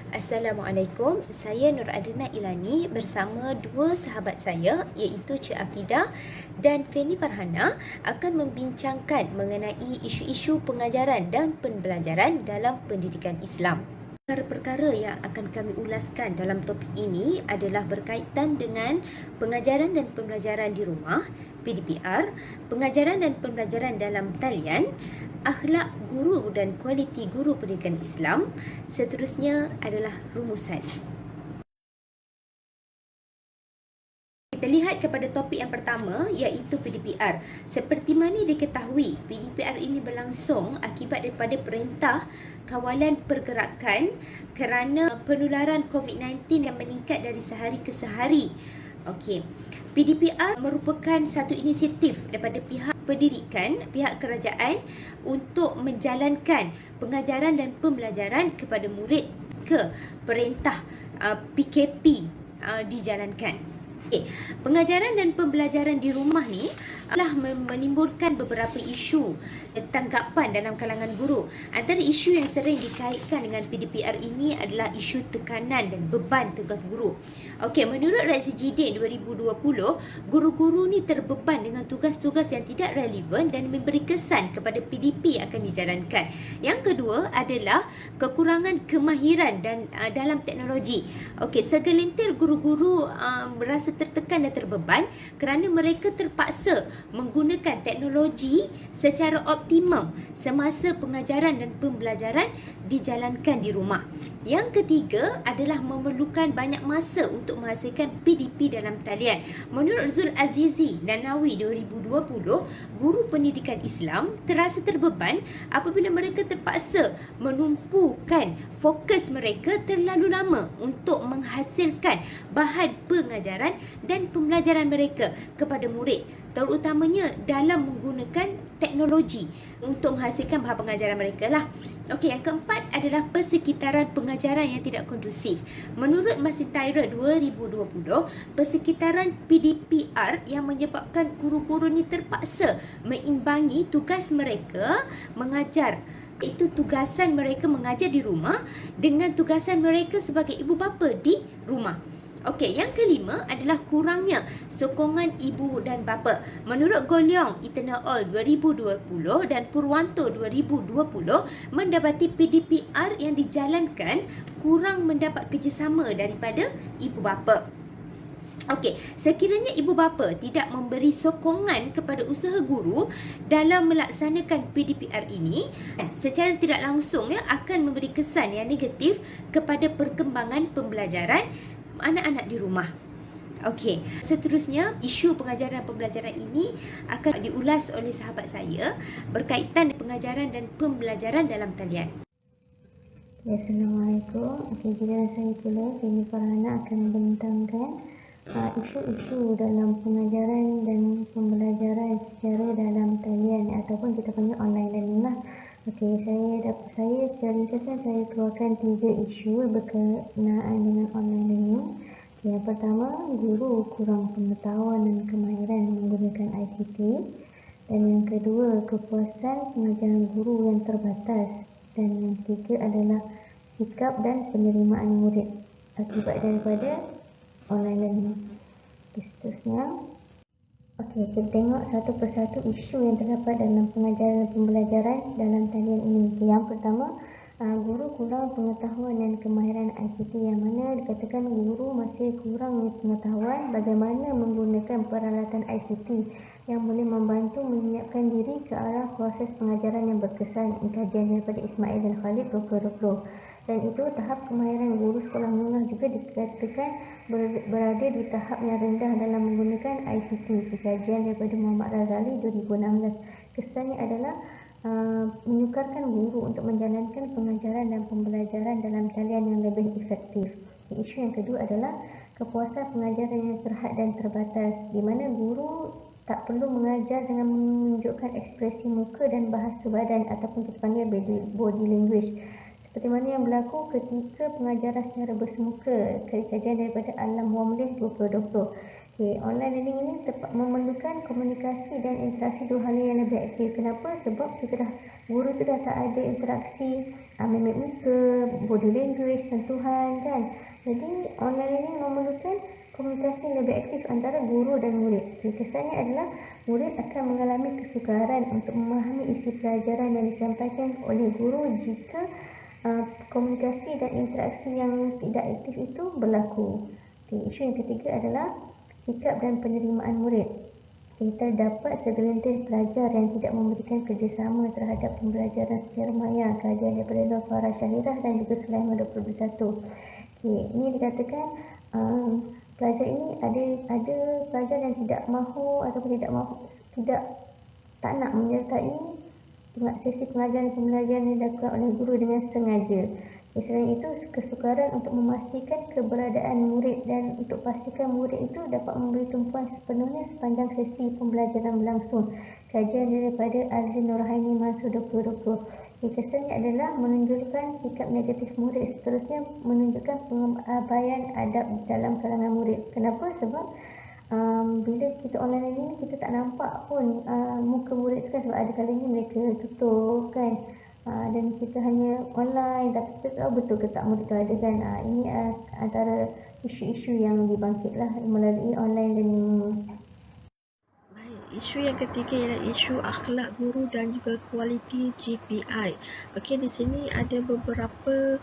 Assalamualaikum, saya Nur Adina Ilani bersama dua sahabat saya iaitu Cik Afidah dan Feni Farhana akan membincangkan mengenai isu-isu pengajaran dan pembelajaran dalam pendidikan Islam. Perkara-perkara yang akan kami ulaskan dalam topik ini adalah berkaitan dengan pengajaran dan pembelajaran di rumah, PDPR, pengajaran dan pembelajaran dalam talian, akhlak guru dan kualiti guru pendidikan Islam. Seterusnya adalah rumusan. Kita lihat kepada topik yang pertama iaitu PDPR. Seperti mana diketahui, PDPR ini berlangsung akibat daripada perintah kawalan pergerakan kerana penularan COVID-19 yang meningkat dari sehari ke sehari. Okey. PDPR merupakan satu inisiatif daripada pihak pendidikan, pihak kerajaan untuk menjalankan pengajaran dan pembelajaran kepada murid ke perintah PKP dijalankan. Okay. Pengajaran dan pembelajaran di rumah ni telah menimbulkan beberapa isu tanggapan dalam kalangan guru. Antara isu yang sering dikaitkan dengan PDPR ini adalah isu tekanan dan beban tugas guru. Okey, menurut Reaksi Jidin 2020, guru-guru ni terbeban dengan tugas-tugas yang tidak relevan dan memberi kesan kepada PDP yang akan dijalankan. Yang kedua adalah kekurangan kemahiran dan dalam teknologi. Okey, segelintir guru-guru berasa tertekan dan terbeban kerana mereka terpaksa menggunakan teknologi secara optimum semasa pengajaran dan pembelajaran dijalankan di rumah. Yang ketiga adalah memerlukan banyak masa untuk menghasilkan PDP dalam talian. Menurut Zul Azizi Nanawi 2020, guru pendidikan Islam terasa terbeban apabila mereka terpaksa menumpukan fokus mereka terlalu lama untuk menghasilkan bahan pengajaran dan pembelajaran mereka kepada murid, terutamanya dalam menggunakan teknologi untuk menghasilkan bahan pengajaran mereka lah. Okey, yang keempat adalah persekitaran pengajaran yang tidak kondusif. Menurut Masin Taira 2020, persekitaran PDPR yang menyebabkan guru-guru ni terpaksa meimbangi tugas mereka mengajar, itu tugasan mereka mengajar di rumah dengan tugasan mereka sebagai ibu bapa di rumah. Okey, yang kelima adalah kurangnya sokongan ibu dan bapa. Menurut Golyong Itanaol 2020 dan Purwanto 2020, mendapati PDPR yang dijalankan kurang mendapat kerjasama daripada ibu bapa. Okey, sekiranya ibu bapa tidak memberi sokongan kepada usaha guru dalam melaksanakan PDPR ini, secara tidak langsung akan memberi kesan yang negatif kepada perkembangan pembelajaran anak-anak di rumah. Okey, seterusnya isu pengajaran dan pembelajaran ini akan diulas oleh sahabat saya berkaitan dengan pengajaran dan pembelajaran dalam talian. Assalamualaikum. Okey, giliran saya pula, Feni Farhana akan membentangkan isu-isu dalam pengajaran dan pembelajaran secara dalam talian ataupun kita panggil online learning lah. Okey, saya secara ringkasan saya keluarkan 3 isu berkenaan dengan online learning. Yang pertama, guru kurang pengetahuan dan kemahiran menggunakan ICT. Dan yang kedua, kepuasan pengajaran guru yang terbatas. Dan yang ketiga adalah sikap dan penerimaan murid akibat daripada online learning. Seterusnya, okey, kita tengok satu persatu isu yang terdapat dalam pengajaran dan pembelajaran dalam talian ini. Yang pertama, guru kurang pengetahuan dan kemahiran ICT, yang mana dikatakan guru masih kurang pengetahuan bagaimana menggunakan peralatan ICT yang boleh membantu menyiapkan diri ke arah proses pengajaran yang berkesan. Kajian daripada Ismail dan Khalid 2020. Dan itu tahap kemahiran guru sekolah menengah juga dikatakan berada di tahap yang rendah dalam menggunakan ICT. Kajian daripada Muhammad Razali 2016. Kesannya adalah menyukarkan guru untuk menjalankan pengajaran dan pembelajaran dalam talian yang lebih efektif. Isu yang kedua adalah kepuasan pengajaran yang terhad dan terbatas, di mana guru tak perlu mengajar dengan menunjukkan ekspresi muka dan bahasa badan ataupun kita panggil body language, seperti mana yang berlaku ketika pengajaran secara bersemuka. Kajian daripada Alam Wamlih 2020. Online learning ini memerlukan komunikasi dan interaksi dua hal yang lebih aktif. Kenapa? Sebab guru tu dah tak ada interaksi mimik muka, body language, sentuhan kan. Jadi online learning memerlukan komunikasi yang lebih aktif antara guru dan murid. Kesannya adalah murid akan mengalami kesukaran untuk memahami isi pelajaran yang disampaikan oleh guru jika komunikasi dan interaksi yang tidak aktif itu berlaku. Isu yang ketiga adalah sikap dan penerimaan murid. Terdapat segelintir pelajar yang tidak memberikan kerjasama terhadap pembelajaran secara maya. Kajian daripada Nur Farah Syahirah dan juga Sulaiman 2021. Ini dikatakan pelajar ini ada pelajar yang tidak mahu ataupun tak nak menyertai sesi pengajaran dan pembelajaran yang dilakukan oleh guru dengan sengaja. Selain itu, kesukaran untuk memastikan keberadaan murid dan untuk pastikan murid itu dapat memberi tumpuan sepenuhnya sepanjang sesi pembelajaran berlangsung. Kajian daripada Azli Nurhaini Mansur 2020. Kesannya adalah menunjukkan sikap negatif murid, seterusnya menunjukkan pengabaian adab dalam kalangan murid. Kenapa? Sebab bila kita online ini kita tak nampak pun muka murid tu kan, sebab ada kalanya mereka tutup kan. Dan kita hanya online tapi kita tahu betul ke tak murid tu ada kan. Ini antara isu-isu yang dibangkitlah melalui online learning. Isu yang ketiga ialah isu akhlak guru dan juga kualiti GPI. Okey, di sini ada beberapa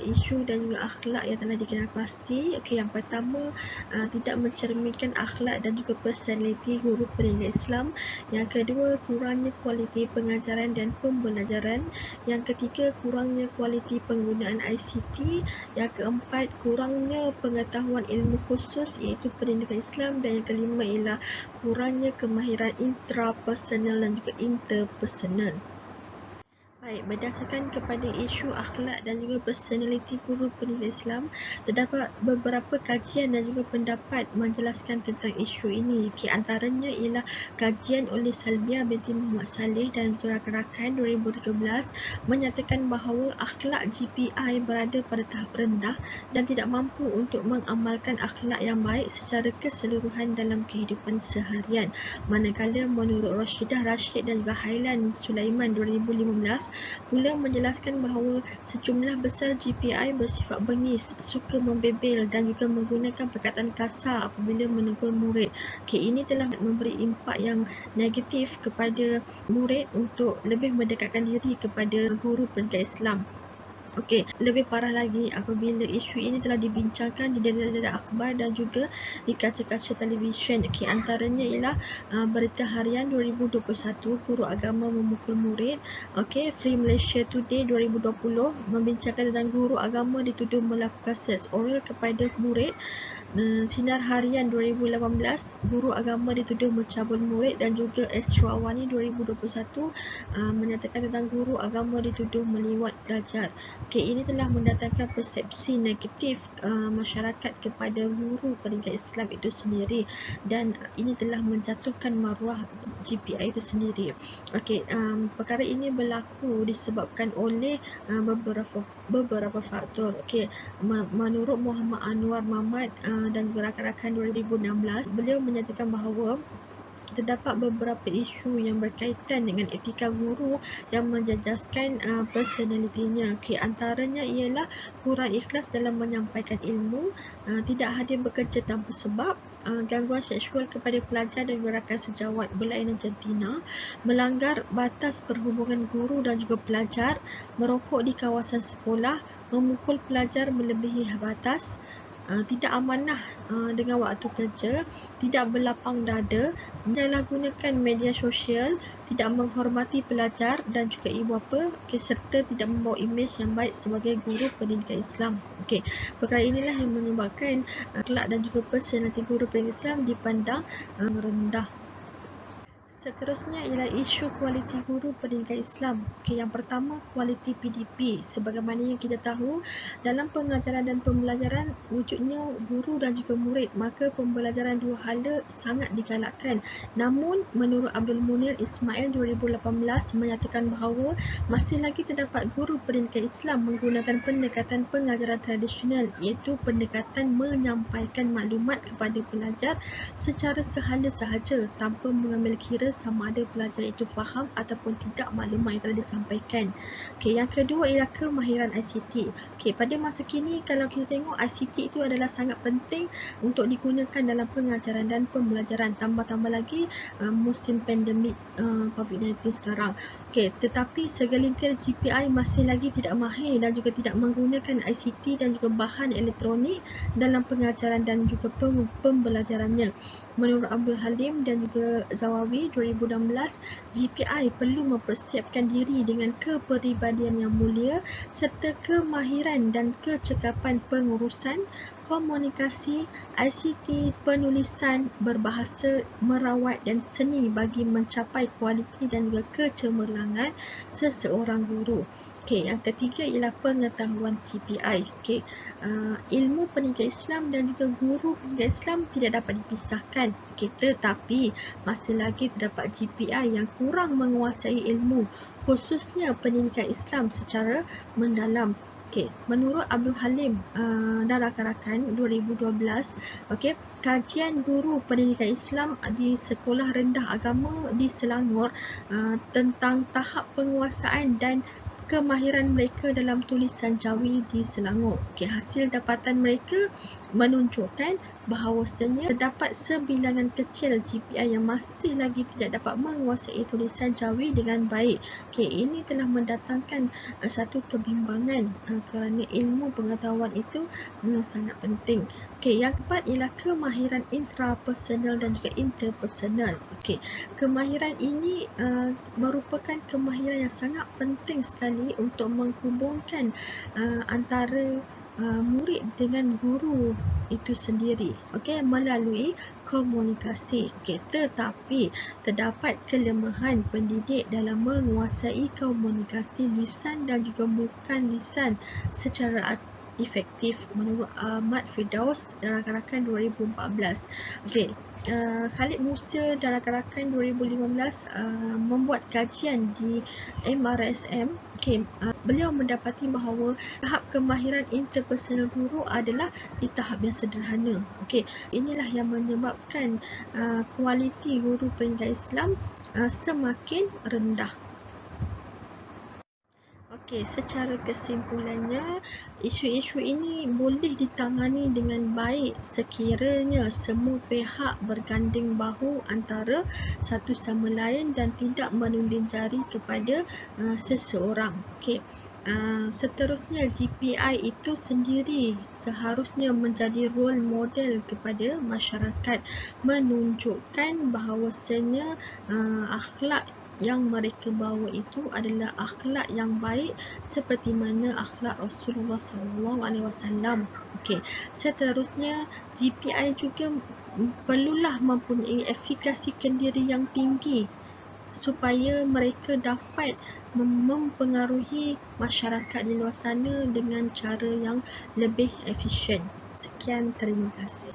isu dan juga akhlak yang telah dikenal pasti. Okey, yang pertama tidak mencerminkan akhlak dan juga personaliti guru pendidikan Islam. Yang kedua, kurangnya kualiti pengajaran dan pembelajaran. Yang ketiga, kurangnya kualiti penggunaan ICT. Yang keempat, kurangnya pengetahuan ilmu khusus iaitu pendidikan Islam. Dan yang kelima ialah kurangnya kemahiran intrapersonal dan juga interpersonal. Baik, berdasarkan kepada isu akhlak dan juga personaliti guru pendidikan Islam, terdapat beberapa kajian dan juga pendapat menjelaskan tentang isu ini. Antaranya ialah kajian oleh Salbiah binti Muhammad Saleh dan rakan-rakan 2017 menyatakan bahawa akhlak GPI berada pada tahap rendah dan tidak mampu untuk mengamalkan akhlak yang baik secara keseluruhan dalam kehidupan seharian. Manakala menurut Rashidah Rashid dan juga Hailan Sulaiman 2015 pula menjelaskan bahawa sejumlah besar GPI bersifat bengis, suka membebel dan juga menggunakan perkataan kasar apabila menegur murid. Ini telah memberi impak yang negatif kepada murid untuk lebih mendekatkan diri kepada guru pendidikan Islam. Lebih parah lagi apabila isu ini telah dibincangkan di dalam akhbar dan juga di kaca-kaca televisyen. Antaranya ialah berita harian 2021, guru agama memukul murid. Free Malaysia Today 2020 membincangkan tentang guru agama dituduh melakukan seks oral kepada murid. Sinar Harian 2018, guru agama dituduh mencabul murid. Dan juga Astro Awani 2021 menyatakan tentang guru agama dituduh meliwat belajar. Ini telah mendatangkan persepsi negatif masyarakat kepada guru pendidikan Islam itu sendiri, dan ini telah menjatuhkan maruah GPI itu sendiri. Perkara ini berlaku disebabkan oleh beberapa faktor. Menurut Muhammad Anwar Mahmad dan rakan-rakan 2016, beliau menyatakan bahawa terdapat beberapa isu yang berkaitan dengan etika guru yang menjejaskan personalitinya. Antaranya ialah kurang ikhlas dalam menyampaikan ilmu, tidak hadir bekerja tanpa sebab, gangguan seksual kepada pelajar dan rakan sejawat berlainan jantina, melanggar batas perhubungan guru dan juga pelajar, merokok di kawasan sekolah, memukul pelajar melebihi batas, tidak amanah dengan waktu kerja, tidak berlapang dada, menyalahgunakan media sosial, tidak menghormati pelajar dan juga ibu bapa, serta tidak membawa imej yang baik sebagai guru pendidikan Islam. Perkara inilah yang menyebabkan akhlak dan juga personaliti guru pendidikan Islam dipandang rendah. Seterusnya ialah isu kualiti guru pendidikan Islam. Yang pertama, kualiti PDP. Sebagaimana yang kita tahu, dalam pengajaran dan pembelajaran wujudnya guru dan juga murid, maka pembelajaran dua hala sangat digalakkan. Namun, menurut Abdul Munir Ismail 2018 menyatakan bahawa masih lagi terdapat guru pendidikan Islam menggunakan pendekatan pengajaran tradisional, iaitu pendekatan menyampaikan maklumat kepada pelajar secara sehala sahaja tanpa mengambil kira sama ada pelajar itu faham ataupun tidak maklumat yang telah disampaikan. Yang kedua ialah kemahiran ICT. Pada masa kini kalau kita tengok ICT itu adalah sangat penting untuk digunakan dalam pengajaran dan pembelajaran, tambah-tambah lagi musim pandemik COVID-19 sekarang. Tetapi segelintir GPI masih lagi tidak mahir dan juga tidak menggunakan ICT dan juga bahan elektronik dalam pengajaran dan juga pembelajarannya. Menurut Abdul Halim dan juga Zawawi 2016, GPI perlu mempersiapkan diri dengan kepribadian yang mulia serta kemahiran dan kecekapan pengurusan, komunikasi, ICT, penulisan, berbahasa, merawat dan seni bagi mencapai kualiti dan juga kecemerlangan seseorang guru. Yang ketiga ialah pengetahuan GPI. Ilmu pendidikan Islam dan juga guru pendidikan Islam tidak dapat dipisahkan. Tetapi masih lagi terdapat GPI yang kurang menguasai ilmu, khususnya pendidikan Islam secara mendalam. Menurut Abdul Halim dan rakan-rakan 2012, kajian guru pendidikan Islam di sekolah rendah agama di Selangor tentang tahap penguasaan dan kemahiran mereka dalam tulisan Jawi di Selangor. Hasil dapatan mereka menunjukkan bahawasanya terdapat sebilangan kecil GPI yang masih lagi tidak dapat menguasai tulisan Jawi dengan baik. Ini telah mendatangkan satu kebimbangan kerana ilmu pengetahuan itu sangat penting. Yang keempat ialah kemahiran intrapersonal dan juga interpersonal. Kemahiran ini merupakan kemahiran yang sangat penting sekali untuk menghubungkan antara murid dengan guru itu sendiri, melalui komunikasi. Tetapi terdapat kelemahan pendidik dalam menguasai komunikasi lisan dan juga bukan lisan secara efektif, menurut Ahmad Firdaus dan rakan-rakan 2014. Khalid Musa dan rakan-rakan 2015 membuat kajian di MRSM. Beliau mendapati bahawa tahap kemahiran interpersonal guru adalah di tahap yang sederhana. Inilah yang menyebabkan kualiti guru pendidikan Islam semakin rendah. Secara kesimpulannya, isu-isu ini boleh ditangani dengan baik sekiranya semua pihak berganding bahu antara satu sama lain dan tidak menunding jari kepada seseorang. Seterusnya, GPI itu sendiri seharusnya menjadi role model kepada masyarakat, menunjukkan bahawasanya akhlak yang mereka bawa itu adalah akhlak yang baik seperti mana akhlak Rasulullah SAW. Seterusnya, GPI juga perlulah mempunyai efikasi kendiri yang tinggi supaya mereka dapat mempengaruhi masyarakat di luar sana dengan cara yang lebih efisien. Sekian, terima kasih.